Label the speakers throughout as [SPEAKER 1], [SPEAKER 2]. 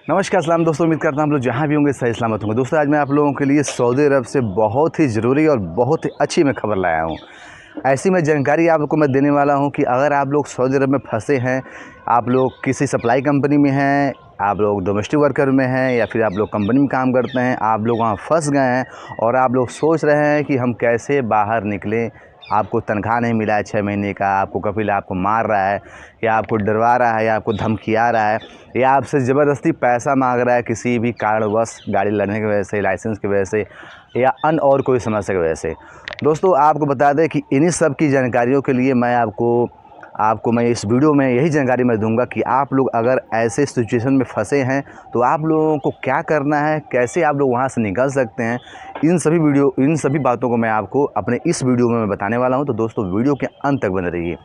[SPEAKER 1] नमस्कार सलाम दोस्तों, उम्मीद करता हूँ आप लोग जहाँ भी होंगे सही सलामत होंगे। दोस्तों आज मैं आप लोगों के लिए सऊदी अरब से बहुत ही ज़रूरी और बहुत ही अच्छी मैं खबर लाया हूँ। ऐसी मैं जानकारी आपको मैं देने वाला हूँ कि अगर आप लोग सऊदी अरब में फंसे हैं, आप लोग किसी सप्लाई कंपनी में हैं, आप लोग डोमेस्टिक वर्कर में हैं या फिर आप लोग कंपनी में काम करते हैं, आप लोग वहाँ फंस गए हैं और आप लोग सोच रहे हैं कि हम कैसे बाहर निकलें। आपको तनख्वाह नहीं मिला है 6 महीने का, आपको कफिल आपको मार रहा है या आपको डरवा रहा है या आपको धमकिया रहा है या आपसे ज़बरदस्ती पैसा मांग रहा है किसी भी कारणवश, गाड़ी लड़ने की वजह से, लाइसेंस की वजह से या अन्य और कोई समस्या की वजह से। दोस्तों आपको बता दें कि इन्हीं सब की जानकारियों के लिए मैं आपको मैं इस वीडियो में यही जानकारी मैं दूंगा कि आप लोग अगर ऐसे सिचुएशन में फंसे हैं तो आप लोगों को क्या करना है, कैसे आप लोग वहां से निकल सकते हैं। इन सभी बातों को मैं आपको अपने इस वीडियो में मैं बताने वाला हूं। तो दोस्तों वीडियो के अंत तक बने रहिए।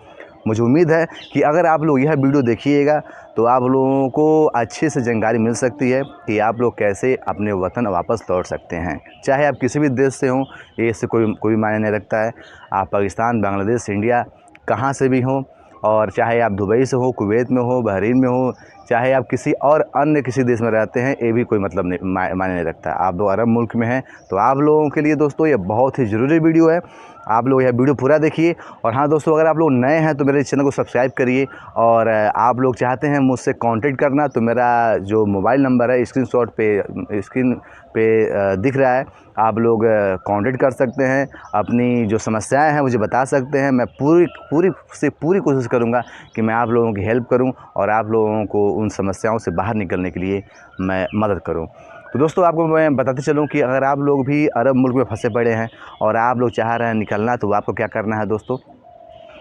[SPEAKER 1] मुझे उम्मीद है कि अगर आप लोग यह वीडियो देखिएगा तो आप लोगों को अच्छे से जानकारी मिल सकती है कि आप लोग कैसे अपने वतन वापस लौट सकते हैं। चाहे आप किसी भी देश से हों, ये इससे कोई मायने नहीं रखता है। आप पाकिस्तान, बांग्लादेश, इंडिया कहाँ से भी हों, और चाहे आप दुबई से हो, कुवैत में हो, बहरीन में हो, चाहे आप किसी और अन्य किसी देश में रहते हैं, ये भी कोई मतलब नहीं मायने नहीं रखता। आप लोग अरब मुल्क में हैं तो आप लोगों के लिए दोस्तों ये बहुत ही ज़रूरी वीडियो है। आप लोग यह वीडियो पूरा देखिए। और हाँ दोस्तों, अगर आप लोग नए हैं तो मेरे चैनल को सब्सक्राइब करिए। और आप लोग चाहते हैं मुझसे कांटेक्ट करना तो मेरा जो मोबाइल नंबर है स्क्रीन पे दिख रहा है, आप लोग कांटेक्ट कर सकते हैं। अपनी जो समस्याएं हैं मुझे बता सकते हैं। मैं पूरी कोशिश करूंगा कि मैं आप लोगों की हेल्प करूं और आप लोगों को उन समस्याओं से बाहर निकलने के लिए मैं मदद करूं। तो दोस्तों आपको मैं बताते चलूं कि अगर आप लोग भी अरब मुल्क में फंसे पड़े हैं और आप लोग चाह रहे हैं निकलना, तो आपको क्या करना है दोस्तों।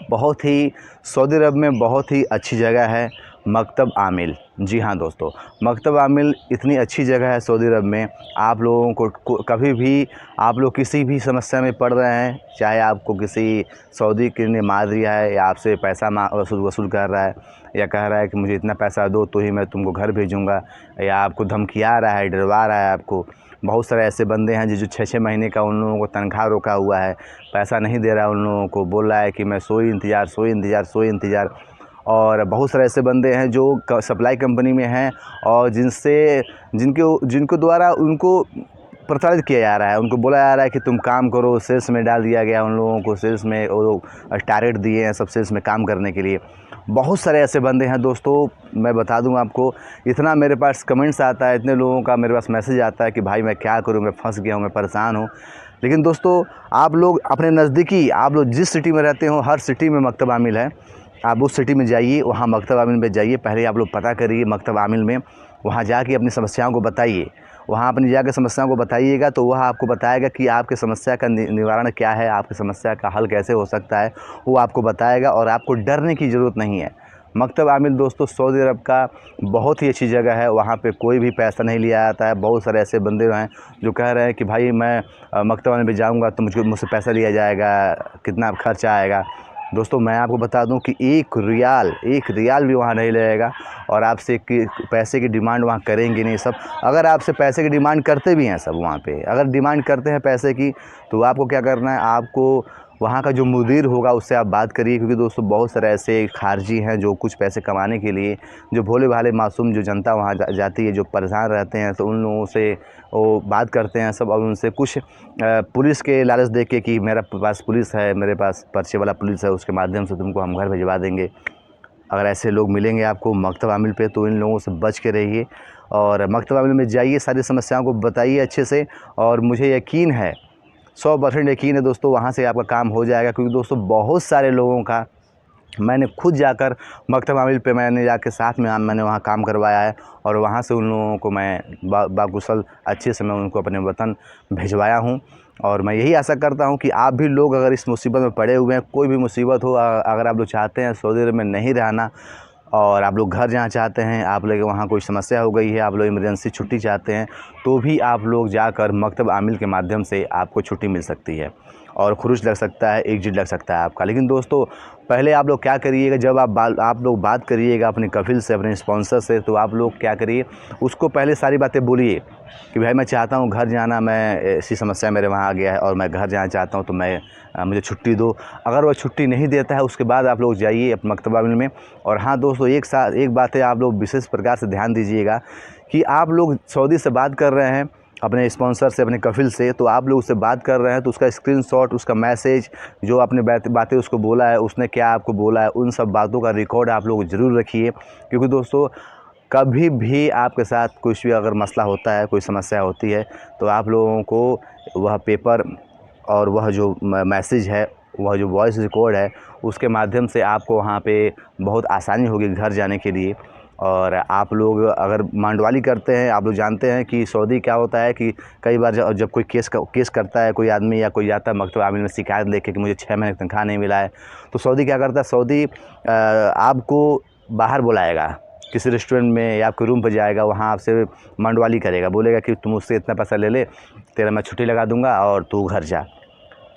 [SPEAKER 1] बहुत ही सऊदी अरब में बहुत ही अच्छी जगह है मकतब आमिल। जी हाँ दोस्तों, मकतब आमिल इतनी अच्छी जगह है सऊदी अरब में। आप लोगों को कभी भी आप लोग किसी भी समस्या में पड़ रहे हैं, चाहे आपको किसी सऊदी के ने मार दिया है या आपसे पैसा वसूल कर रहा है या कह रहा है कि मुझे इतना पैसा दो तो ही मैं तुमको घर भेजूँगा, या आपको धमकिया रहा है, डरवा रहा है आपको। बहुत सारे ऐसे बंदे हैं जो 6-6 महीने का उन लोगों को तनख्वाह रोका हुआ है, पैसा नहीं दे रहा है उन लोगों को, बोल रहा है कि मैं सोई इंतज़ार। और बहुत सारे ऐसे बंदे हैं जो सप्लाई कंपनी में हैं और जिनको द्वारा उनको प्रताड़ित किया जा रहा है। उनको बोला जा रहा है कि तुम काम करो, सेल्स में डाल दिया गया उन लोगों को, सेल्स में वो लोग टारगेट दिए हैं सब सेल्स में काम करने के लिए। बहुत सारे ऐसे बंदे हैं दोस्तों, मैं बता दूं आपको। इतना मेरे पास कमेंट्स आता है, इतने लोगों का मेरे पास मैसेज आता है कि भाई मैं क्या करूं, मैं फंस गया हूं, मैं परेशान हूं। लेकिन दोस्तों आप लोग अपने नज़दीकी, आप लोग जिस सिटी में रहते हो, हर सिटी में मकतब आमिल है। आप उस सिटी में जाइए, वहाँ मकतब आमिल में जाइए। पहले आप लोग पता करिए मकतब आमिल में, वहाँ जाके अपनी समस्याओं को बताइए। वहाँ अपनी जाके समस्याओं को बताइएगा तो वह आपको बताएगा कि आपकी समस्या का निवारण क्या है, आपकी समस्या का हल कैसे हो सकता है, वो आपको बताएगा। और आपको डरने की ज़रूरत नहीं है। मकतब आमिल दोस्तों सऊदी अरब का बहुत ही अच्छी जगह है। वहाँ पे कोई भी पैसा नहीं लिया जाता है। बहुत सारे ऐसे बंदे हैं जो कह रहे हैं कि भाई मैं मकतब आमिल में जाऊँगा तो मुझसे पैसा लिया जाएगा, कितना खर्चा आएगा। दोस्तों मैं आपको बता दूं कि एक रियाल भी वहाँ नहीं लगेगा और आपसे पैसे की डिमांड वहाँ करेंगे नहीं सब। अगर आपसे पैसे की डिमांड करते भी हैं सब वहाँ पे, अगर डिमांड करते हैं पैसे की, तो आपको क्या करना है, आपको वहाँ का जो मुदीर होगा उससे आप बात करिए। क्योंकि दोस्तों बहुत सारे ऐसे खारजी हैं जो कुछ पैसे कमाने के लिए, जो भोले भाले मासूम जो जनता वहाँ जाती है, जो परेशान रहते हैं, तो उन लोगों से वो बात करते हैं सब। और उनसे कुछ पुलिस के लालच दे के कि मेरा पास पुलिस है, मेरे पास पर्चे वाला पुलिस है, उसके माध्यम से तुमको हम घर भिजवा देंगे। अगर ऐसे लोग मिलेंगे आपको मकतब आमिल पे तो इन लोगों से बच के रहिए और मकतब आमिल में जाइए, सारी समस्याओं को बताइए अच्छे से। और मुझे यकीन है, 100% यकीन है दोस्तों, वहाँ से आपका काम हो जाएगा। क्योंकि दोस्तों बहुत सारे लोगों का मैंने खुद जाकर मकतब आमिल पे मैंने जाके साथ में मैंने वहाँ काम करवाया है और वहाँ से उन लोगों को मैं बाकुशल अच्छे से मैं उनको अपने वतन भिजवाया हूँ। और मैं यही आशा करता हूँ कि आप भी लोग अगर इस मुसीबत में पड़े हुए हैं, कोई भी मुसीबत हो, अगर आप लोग चाहते हैं सऊदी अरब में नहीं रहना और आप लोग घर जाना चाहते हैं, आप लोग वहाँ कोई समस्या हो गई है, आप लोग इमरजेंसी छुट्टी चाहते हैं, तो भी आप लोग जाकर मकतब आमिल के माध्यम से आपको छुट्टी मिल सकती है और खुरुज लग सकता है, एग्जिट लग सकता है आपका। लेकिन दोस्तों पहले आप लोग क्या करिएगा, जब आप लोग बात करिएगा अपने कफिल से, अपने स्पॉन्सर से, तो आप लोग क्या करिए, उसको पहले सारी बातें बोलिए कि भाई मैं चाहता हूँ घर जाना, मैं ऐसी समस्या मेरे वहाँ आ गया है और मैं घर जाना चाहता हूँ, तो मुझे छुट्टी दो। अगर वो छुट्टी नहीं देता है उसके बाद आप लोग जाइए मकतब आमिल में। और हाँ दोस्तों एक बात है, आप लोग विशेष प्रकार से ध्यान दीजिएगा कि आप लोग सऊदी से बात कर रहे हैं अपने स्पॉन्सर से, अपने कफ़िल से, तो आप लोग उससे बात कर रहे हैं तो उसका स्क्रीनशॉट, उसका मैसेज, जो आपने बातें उसको बोला है, उसने क्या आपको बोला है, उन सब बातों का रिकॉर्ड आप लोग ज़रूर रखिए। क्योंकि दोस्तों कभी भी आपके साथ कुछ भी अगर मसला होता है, कोई समस्या होती है, तो आप लोगों को वह पेपर और वह जो मैसेज है, वह जो वॉइस रिकॉर्ड है, उसके माध्यम से आपको वहाँ पे बहुत आसानी होगी घर जाने के लिए। और आप लोग अगर मंडवाली करते हैं, आप लोग जानते हैं कि सऊदी क्या होता है कि कई बार जब कोई केस करता है कोई आदमी, या कोई आता है मकतब आमिल में शिकायत लेके कि मुझे 6 महीने की तनख्वाह नहीं मिला है, तो सऊदी क्या करता है, सऊदी आपको बाहर बुलाएगा किसी रेस्टोरेंट में या आपके रूम पर जाएगा, वहाँ आपसे मंडवाली करेगा, बोलेगा कि तुम उससे इतना पैसा ले ले, तेरा मैं छुट्टी लगा दूंगा और तू घर जा।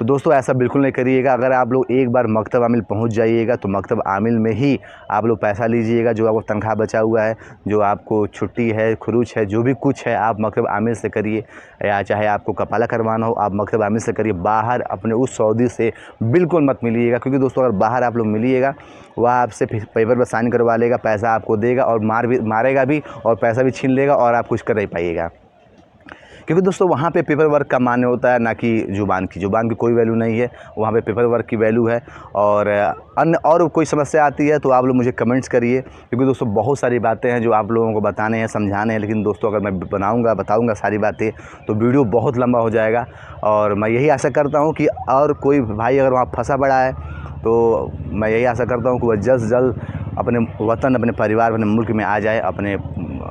[SPEAKER 1] तो दोस्तों ऐसा बिल्कुल नहीं करिएगा। अगर आप लोग एक बार मकतब आमिल पहुंच जाइएगा तो मकतब आमिल में ही आप लोग पैसा लीजिएगा, जो आपको तनख्वाह बचा हुआ है, जो आपको छुट्टी है, खरूच है, जो भी कुछ है आप मकतब आमिल से करिए, या चाहे आपको कपाला करवाना हो आप मकतब आमिल से करिए। बाहर अपने उस सऊदी से बिल्कुल मत मिलिएगा, क्योंकि दोस्तों अगर बाहर आप लोग मिलिएगा, वह आपसे पेपर पर साइन करवा लेगा, पैसा आपको देगा और मारेगा भी और पैसा भी छीन लेगा और आप कुछ कर नहीं पाइएगा। क्योंकि दोस्तों वहाँ पे पेपर वर्क का मान्य होता है, ना कि ज़ुबान की कोई वैल्यू नहीं है, वहाँ पे पेपर वर्क की वैल्यू है। और अन्य और कोई समस्या आती है तो आप लोग मुझे कमेंट्स करिए, क्योंकि दोस्तों बहुत सारी बातें हैं जो आप लोगों को बताने हैं, समझाने हैं, लेकिन दोस्तों अगर मैं बताऊँगा सारी बातें तो वीडियो बहुत लंबा हो जाएगा। और मैं यही आशा करता हूँ कि और कोई भाई अगर वहाँ फंसा पड़ा है तो मैं यही आशा करता हूँ कि वह जल्द से जल्द अपने वतन, अपने परिवार, अपने मुल्क में आ जाए, अपने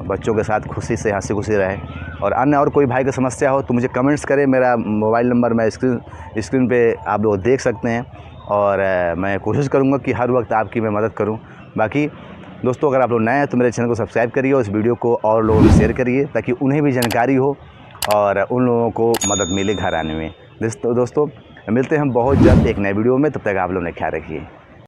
[SPEAKER 1] बच्चों के साथ खुशी से हंसी खुशी रहे। और अन्य और कोई भाई की समस्या हो तो मुझे कमेंट्स करें, मेरा मोबाइल नंबर मैं स्क्रीन पे आप लोग देख सकते हैं। और मैं कोशिश करूँगा कि हर वक्त आपकी मैं मदद करूँ। बाकी दोस्तों अगर आप लोग नए हैं तो मेरे चैनल को सब्सक्राइब करिए और इस वीडियो को और लोगों में शेयर करिए, ताकि उन्हें भी जानकारी हो और उन लोगों को मदद मिले घर आने में। दोस्तों मिलते हैं हम बहुत जल्द एक नए वीडियो में, तब तक आप लोग ने ख्याल रखिए।